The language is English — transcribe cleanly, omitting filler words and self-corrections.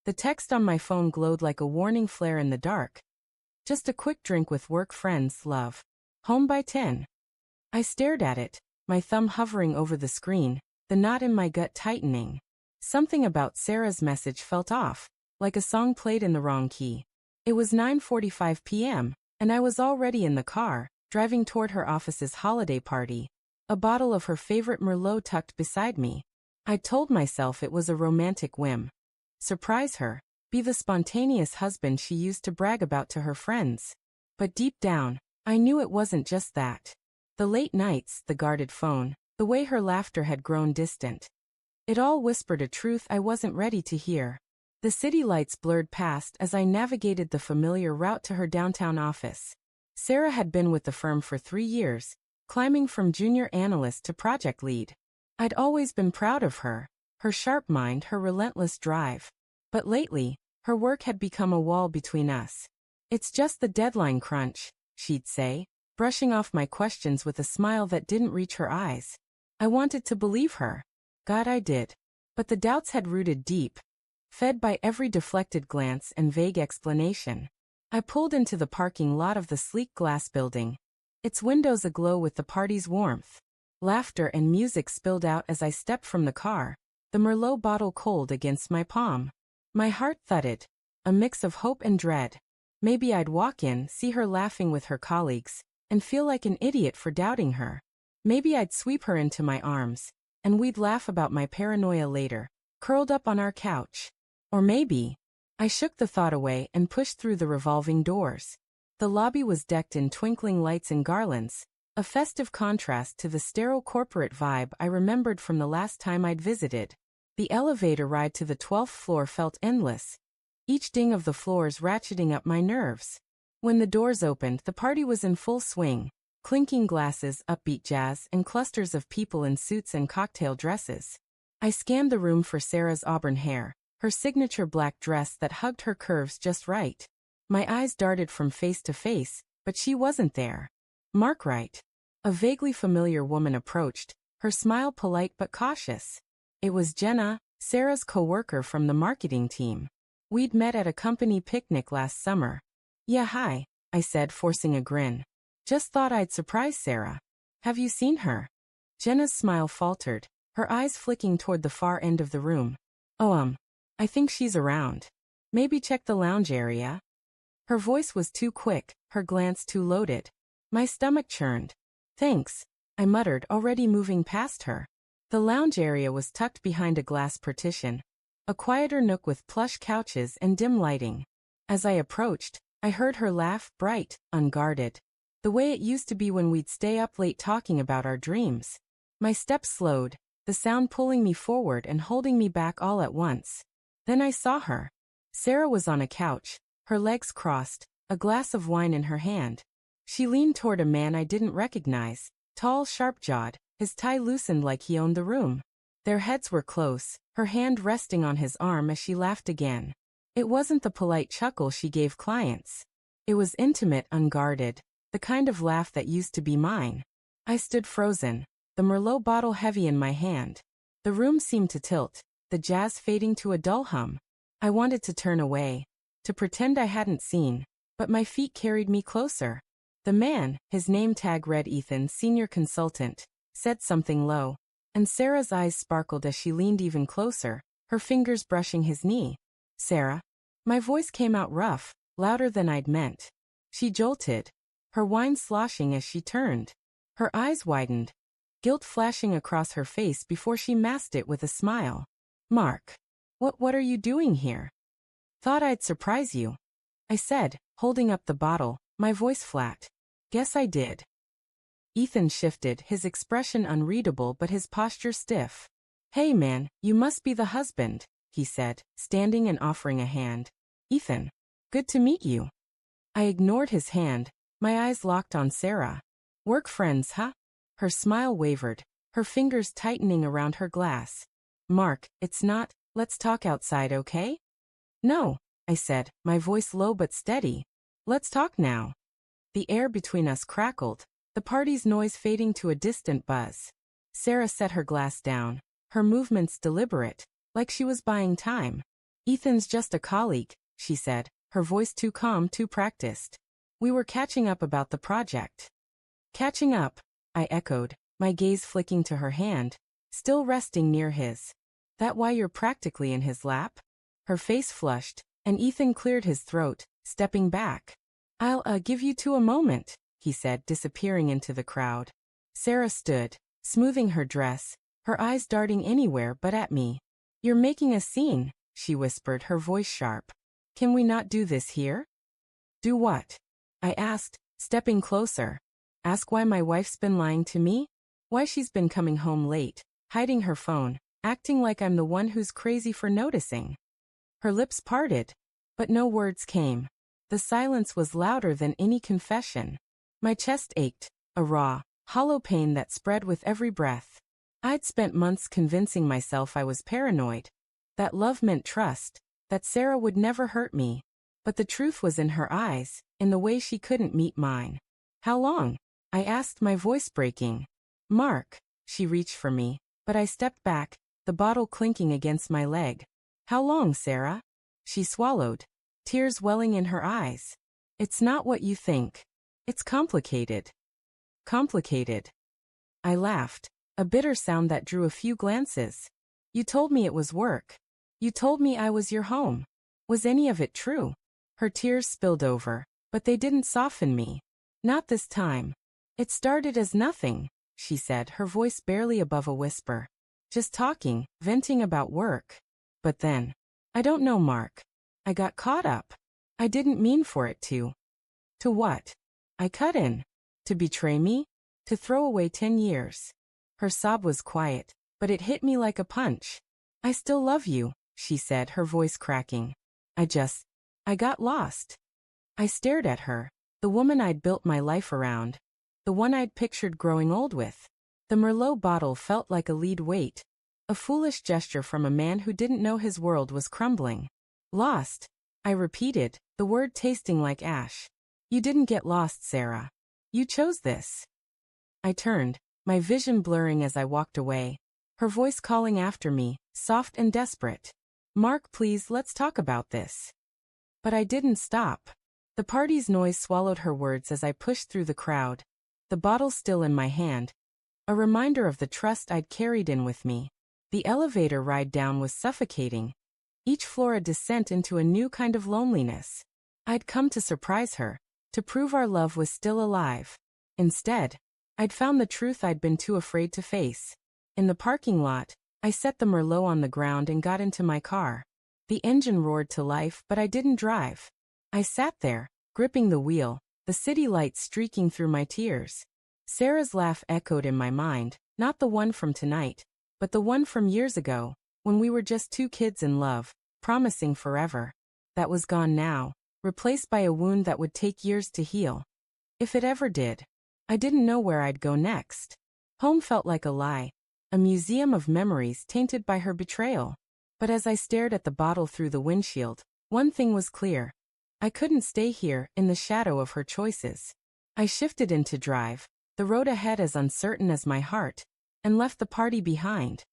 The text on my phone glowed like a warning flare in the dark. Just a quick drink with work friends, love. Home by 10. I stared at it, my thumb hovering over the screen, the knot in my gut tightening. Something about Sarah's message felt off, like a song played in the wrong key. It was 9:45 p.m., and I was already in the car, driving toward her office's holiday party. A bottle of her favorite Merlot tucked beside me. I told myself it was a romantic whim. Surprise her, be the spontaneous husband she used to brag about to her friends. But deep down, I knew it wasn't just that. The late nights, the guarded phone, the way her laughter had grown distant. It all whispered a truth I wasn't ready to hear. The city lights blurred past as I navigated the familiar route to her downtown office. Sarah had been with the firm for 3 years, climbing from junior analyst to project lead. I'd always been proud of her sharp mind, her relentless drive. But lately, her work had become a wall between us. It's just the deadline crunch, she'd say, brushing off my questions with a smile that didn't reach her eyes. I wanted to believe her. God, I did. But the doubts had rooted deep, fed by every deflected glance and vague explanation. I pulled into the parking lot of the sleek glass building, its windows aglow with the party's warmth. Laughter and music spilled out as I stepped from the car, the Merlot bottle cold against my palm. My heart thudded, a mix of hope and dread. Maybe I'd walk in, see her laughing with her colleagues, and feel like an idiot for doubting her. Maybe I'd sweep her into my arms, and we'd laugh about my paranoia later, curled up on our couch. Or maybe, I shook the thought away and pushed through the revolving doors. The lobby was decked in twinkling lights and garlands, a festive contrast to the sterile corporate vibe I remembered from the last time I'd visited. The elevator ride to the 12th floor felt endless, each ding of the floors ratcheting up my nerves. When the doors opened, the party was in full swing, clinking glasses, upbeat jazz, and clusters of people in suits and cocktail dresses. I scanned the room for Sarah's auburn hair, her signature black dress that hugged her curves just right. My eyes darted from face to face, but she wasn't there. Mark Wright. A vaguely familiar woman approached, her smile polite but cautious. It was Jenna, Sarah's coworker from the marketing team. We'd met at a company picnic last summer. Yeah, hi, I said, forcing a grin. Just thought I'd surprise Sarah. Have you seen her? Jenna's smile faltered, her eyes flicking toward the far end of the room. Oh, I think she's around. Maybe check the lounge area. Her voice was too quick, her glance too loaded. My stomach churned. Thanks, I muttered, already moving past her. The lounge area was tucked behind a glass partition, a quieter nook with plush couches and dim lighting. As I approached, I heard her laugh, bright, unguarded. The way it used to be when we'd stay up late talking about our dreams. My steps slowed, the sound pulling me forward and holding me back all at once. Then I saw her. Sarah was on a couch, her legs crossed, a glass of wine in her hand. She leaned toward a man I didn't recognize, tall, sharp-jawed, his tie loosened like he owned the room. Their heads were close, her hand resting on his arm as she laughed again. It wasn't the polite chuckle she gave clients. It was intimate, unguarded, the kind of laugh that used to be mine. I stood frozen, the Merlot bottle heavy in my hand. The room seemed to tilt, the jazz fading to a dull hum. I wanted to turn away, to pretend I hadn't seen, but my feet carried me closer. The man, his name tag read Ethan, senior consultant, said something low, and Sarah's eyes sparkled as she leaned even closer, her fingers brushing his knee. Sarah? My voice came out rough, louder than I'd meant. She jolted, her wine sloshing as she turned. Her eyes widened, guilt flashing across her face before she masked it with a smile. Mark. What are you doing here? Thought I'd surprise you, I said, holding up the bottle, my voice flat. Guess I did. Ethan shifted, his expression unreadable but his posture stiff. Hey man, you must be the husband, he said, standing and offering a hand. Ethan. Good to meet you. I ignored his hand, my eyes locked on Sarah. Work friends, huh? Her smile wavered, her fingers tightening around her glass. Mark, it's not, let's talk outside, okay? No, I said, my voice low but steady. Let's talk now. The air between us crackled, the party's noise fading to a distant buzz. Sarah set her glass down, her movements deliberate, like she was buying time. Ethan's just a colleague, she said, her voice too calm, too practiced. We were catching up about the project. Catching up, I echoed, my gaze flicking to her hand, still resting near his. That why you're practically in his lap? Her face flushed, and Ethan cleared his throat, stepping back. I'll give you two a moment, he said, disappearing into the crowd. Sarah stood, smoothing her dress, her eyes darting anywhere but at me. You're making a scene, she whispered, her voice sharp. Can we not do this here? Do what? I asked, stepping closer. Ask why my wife's been lying to me? Why she's been coming home late, hiding her phone, acting like I'm the one who's crazy for noticing. Her lips parted, but no words came. The silence was louder than any confession. My chest ached, a raw, hollow pain that spread with every breath. I'd spent months convincing myself I was paranoid, that love meant trust, that Sarah would never hurt me. But the truth was in her eyes, in the way she couldn't meet mine. How long? I asked, my voice breaking. Mark, she reached for me, but I stepped back, the bottle clinking against my leg. How long, Sarah? She swallowed, tears welling in her eyes. It's not what you think. It's complicated. Complicated. I laughed, a bitter sound that drew a few glances. You told me it was work. You told me I was your home. Was any of it true? Her tears spilled over, but they didn't soften me. Not this time. It started as nothing, she said, her voice barely above a whisper. Just talking, venting about work. But then, I don't know, Mark. I got caught up. I didn't mean for it to. To what? I cut in. To betray me? To throw away 10 years. Her sob was quiet, but it hit me like a punch. I still love you, she said, her voice cracking. I got lost. I stared at her, the woman I'd built my life around, the one I'd pictured growing old with. The Merlot bottle felt like a lead weight, a foolish gesture from a man who didn't know his world was crumbling. Lost, I repeated, the word tasting like ash. You didn't get lost, Sarah. You chose this. I turned, my vision blurring as I walked away, her voice calling after me, soft and desperate. Mark, please, let's talk about this. But I didn't stop. The party's noise swallowed her words as I pushed through the crowd, the bottle still in my hand, a reminder of the trust I'd carried in with me. The elevator ride down was suffocating, each floor a descent into a new kind of loneliness. I'd come to surprise her, to prove our love was still alive. Instead, I'd found the truth I'd been too afraid to face. In the parking lot, I set the Merlot on the ground and got into my car. The engine roared to life, but I didn't drive. I sat there, gripping the wheel, the city lights streaking through my tears. Sarah's laugh echoed in my mind, not the one from tonight, but the one from years ago, when we were just two kids in love, promising forever. That was gone now, replaced by a wound that would take years to heal. If it ever did. I didn't know where I'd go next. Home felt like a lie, a museum of memories tainted by her betrayal. But as I stared at the bottle through the windshield, one thing was clear. I couldn't stay here, in the shadow of her choices. I shifted into drive, the road ahead as uncertain as my heart, and left the party behind.